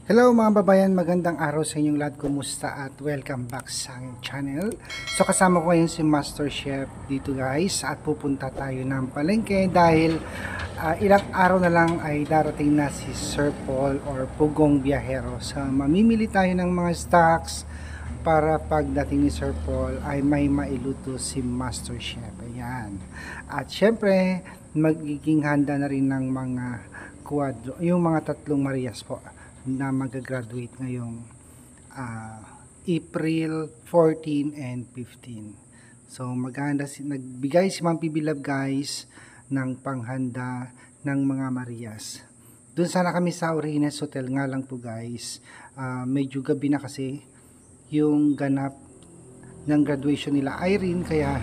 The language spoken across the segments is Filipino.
Hello mga babayan, magandang araw sa inyong lahat. Kumusta at welcome back sa aking channel. So kasama ko ngayon si Master Chef dito guys at pupunta tayo ng palengke dahil ilang araw na lang ay darating na si Sir Paul or Pugong Biyahero. So mamimili tayo ng mga stocks para pagdating ni Sir Paul ay may mailuto si Master Chef. Ayan. At syempre magiging handa na rin ng mga kwadro, yung mga tatlong Marias po na mag-graduate ngayong April 14 and 15. So nagbigay si Ma'am Pibilab guys ng panghanda ng mga Marias. Doon sana kami sa Orines Hotel nga lang po guys. Medyo gabi na kasi yung ganap ng graduation nila Irene, kaya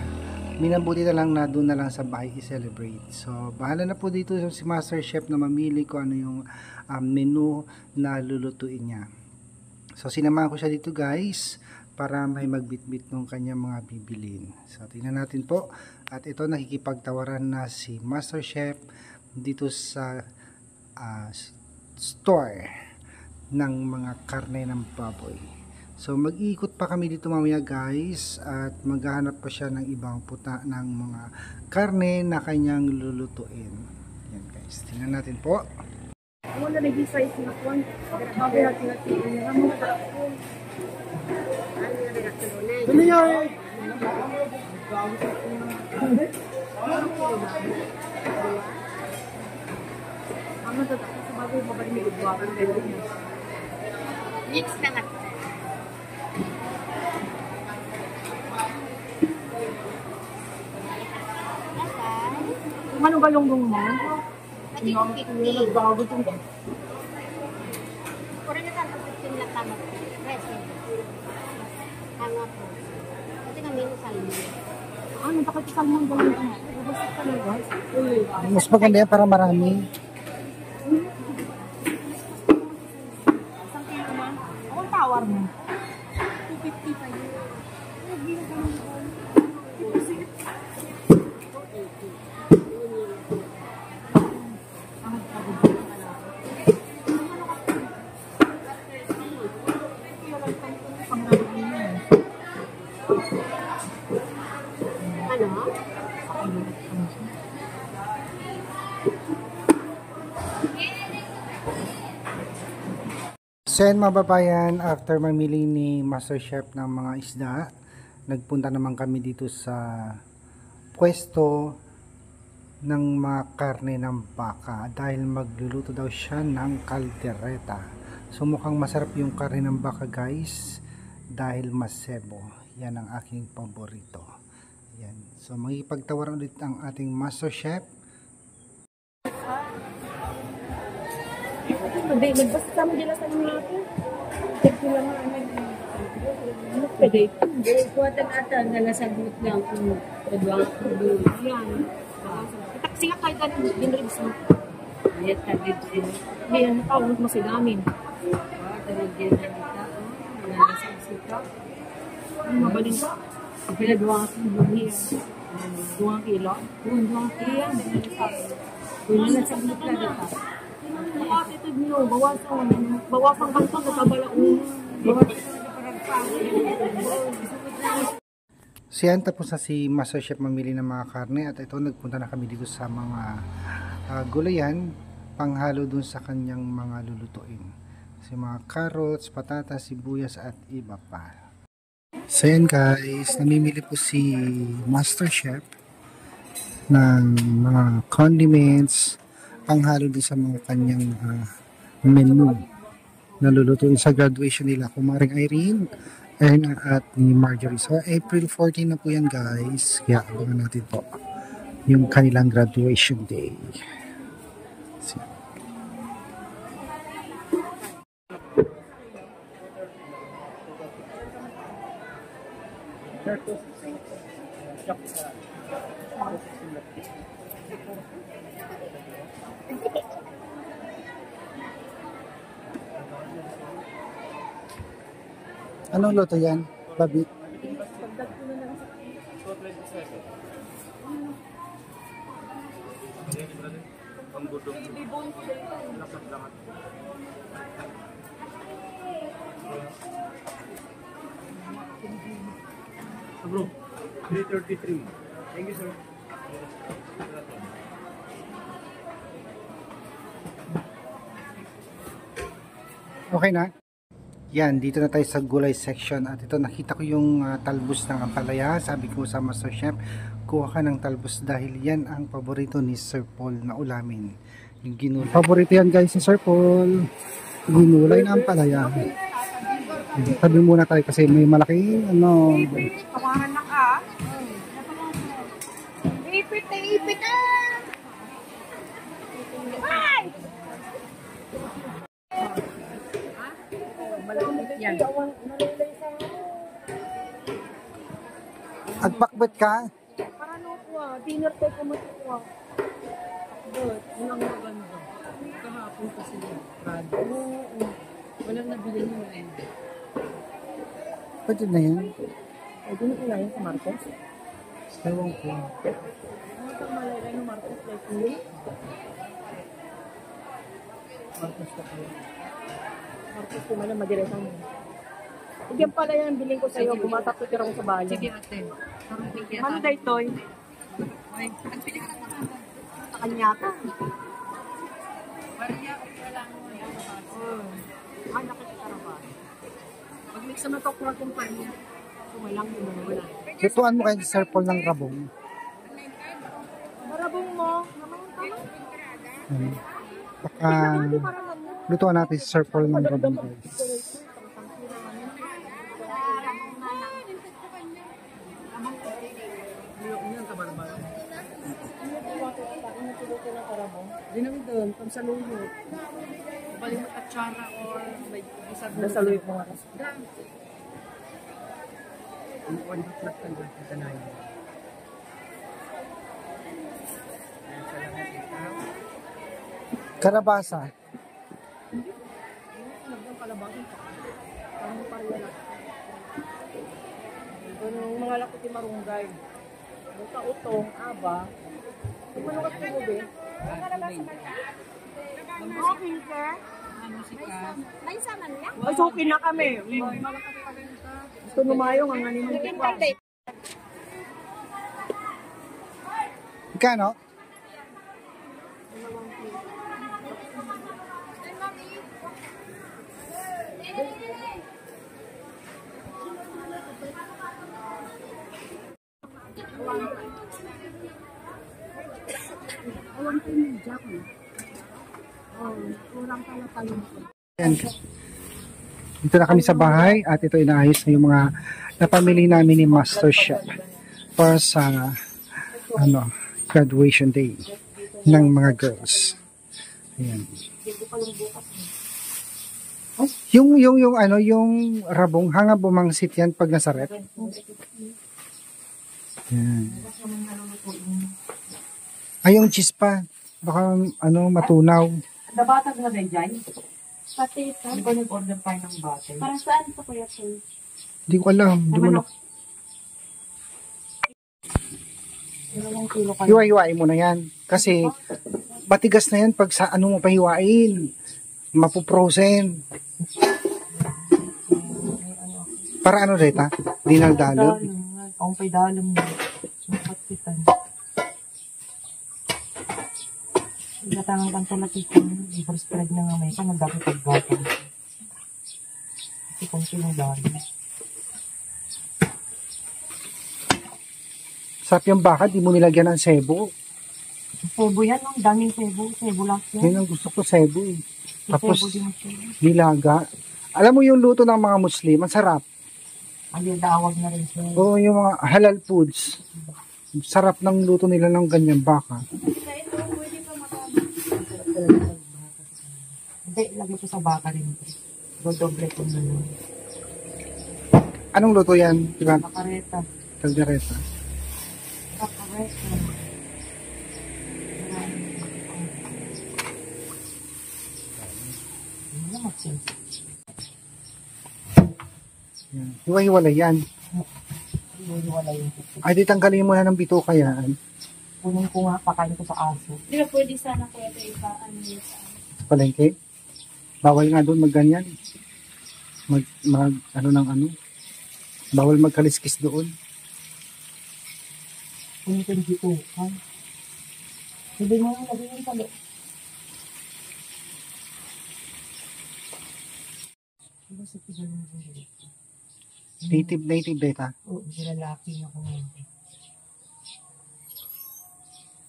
minabuti na lang na doon na lang sa bahay i-celebrate. So bahala na po dito si Master Chef na mamili ko ano yung menu na lulutuin niya. So sinamahan ko siya dito guys para may magbitbit ng kanyang mga bibilin. So tingnan natin po. At ito nakikipagtawaran na si Master Chef dito sa store ng mga karne ng baboy. So mag-iikot pa kami dito mamaya guys at maghahanap pa siya ng ibang puta ng mga karne na kanyang lulutuin. Yan guys, tingnan natin po. Ano na nag-size na po? Grabe hati-hati. Ano na ako? Ano yan? Ano na ako sa bago mabalik may gudwakan kayo niya. Mix na nga. Ano galunggong mo? Naging 50. Bago itong Pura na tayo 15 lang tama. Rest. Tama po. Kasi kami sa salmo. ano, bakit isang mong galunggong mo? Bubasok ka na guys. Mas maganda yan para marami. Isang kilo na. Akong tawar mo. 250 pa yun. Ano? So yan mga babayan, after mamili ni Master Chef ng mga isda, nagpunta naman kami dito sa pwesto ng mga karne ng baka dahil magluluto daw siya ng kaldereta. So mukhang masarap yung karne ng baka guys dahil masebo. Yan ang aking paborito. Yan. So magipagtawaran ulit ang ating Master Chef. Magbasta mo dila sa mga ito. Check ko lang ano pwede. Kuwatan ata na nasagot lang kung pwedwang kudo. Yan. Taksi nga kahit ano, dinribs mo. Yan tagit din. Hindi na nakawag mo sa gamin. Tagit din na kita. Nalasag sita. Ano mabalin ka? Pinadwang ako buhis. 2 kilo. 2 kilo. Kung nalasag ka dito. Ang attitude nyo, bawasan kantong kakabala Siyan tapos na si Master Chef mamili ng mga karne at ito nagpunta na kami dito sa mga gulayan panghalo dun sa kanyang mga lulutuin. Si mga carrots, patatas, sibuyas at iba pa. So yan guys, namimili po si Master Chef ng mga condiments panghalo dun sa mga kanyang menu na lulutuin sa graduation nila. Kumaring Irene, Erna at ni Marjorie. So April 14 na po yan guys. Kaya abangan natin po yung kanilang graduation day. So, anong loto yan? Babi? Ang budong. Lakat-lakat. bro. 333. Thank you, sir. Okay na? Yan, dito na tayo sa gulay section. At ito, nakita ko yung talbos ng ampalaya. Sabi ko sa Master Chef, kuha ka ng talbos dahil yan ang paborito ni Sir Paul na ulamin. Yung ginulay. Paborito yan guys si Sir Paul. Ginulay na ampalaya. Sabi muna tayo kasi may malaking ano. Kawahan na ka. Ipit na ipit ah! Ay! Yan. Agpakbet ka? Para no po dinner tayo kumatuwa. But, unang maganda. Kahapon kasi yung brad. Oo. Walang nabili nyo eh. Pwede na yan. Ay, di na kinain sa Marcos. Ewan ko. Ano pang malalay ng Marcos like me? Marcos ka kayo. Marcos ko man ang madiretang mo. Yan pala yan, biling ko sa'yo, bumatapitira ko sa bahay. Sige ate. Parang bigyan Ano dahi toy? Ay, nagpili ka na naman. Sa kanya ka. Maria, wala mo yung Ay, nakikita ba? pag mix na to, kung kumpanya. Walang wala. Lutuan mo kay Sir Paul ng rabong. Marabong mo. Naman tama. Baka lutuan natin si Sir Paul ng rabong guys. Yan, kabarabara. Di namin doon, kung sa luyot. Balik mo katsara or may isang Nasa luyot mo nga. Ang one flat ka na, katanayan. Karabasa. Nagdang kalabasin pa. Parang parila. Yung mga lakot yung marunggay. Buta utong, aba. Manukat ko mo, be? Okay, sir. Ano si Ka? May sama niya? Ay, so okay na kami. Gusto numayong ang animal ko pa. Ikano? Yan. Dito na kami sa bahay at ito inaayos na yung mga napamili namin ni Master Chef para sa graduation day ng mga girls. Ayan. Yung rabong hanga bumangsit yan pag nasa rep. Ayan. Ay, yung cheese pa. Baka matunaw. Nabatag na din dyan. Pati ito. Hindi ko nag-order tayo ng batay. Para saan pa kuya Paul? Hindi ko alam. Hindi mo na. Hiwa-hiwain mo na yan. Kasi matigas na yan pag sa mo pahiwain. Mapuprosen. Para Rita? Dinaldalo? Ang pay dalong na. Mapatitan. Gatangan kang talakitan. I-first spread na nga may ka. Magdapit pag-gatang. Kasi kung sinudalo. Sarap yung baka, di mo nilagyan ng sebo. Sebo yan, ang daming sebo. Sebo lang yan. Yan ang gusto ko, sebo eh. Tapos, Sebo din siya. nilaga. Alam mo yung luto ng mga Muslim, ang sarap. Ang dawag na rin siya. Oo, yung mga halal foods. Sarap ng luto nila ng ganyan baka. Hindi, lagay ko sa baka rin. Dodoble ko na lang. Anong luto yan? Diba? Bakareta. Caldereta. Bakareta. Ano na magsense? Yan. Hiwa-hiwalay yan. Wala yung Ay, di tanggalin mo na ng bituka yan. kunin ko nga, pakain ko sa aso. Di ba pwede sana kuya ito iba? Ano yun? Palengke. Bawal nga doon magganyan. Ano ng ano. Bawal magkaliskis doon. Kung dito ka. Hindi mo lang lagay yung talo. Diba sa tigal mo yung dito? Native data. Oo, hindi lalaki na kumain.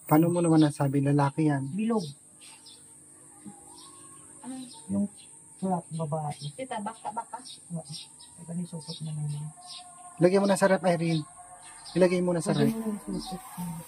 Paano mo naman nasabi lalaki yan? Bilog. Yung flat babae. Tita, tabak ka. Ito ni supot na naman. Lagyan mo na sa rep, Irene. Ilagay mo na sa Sabi rep. mo yung supot.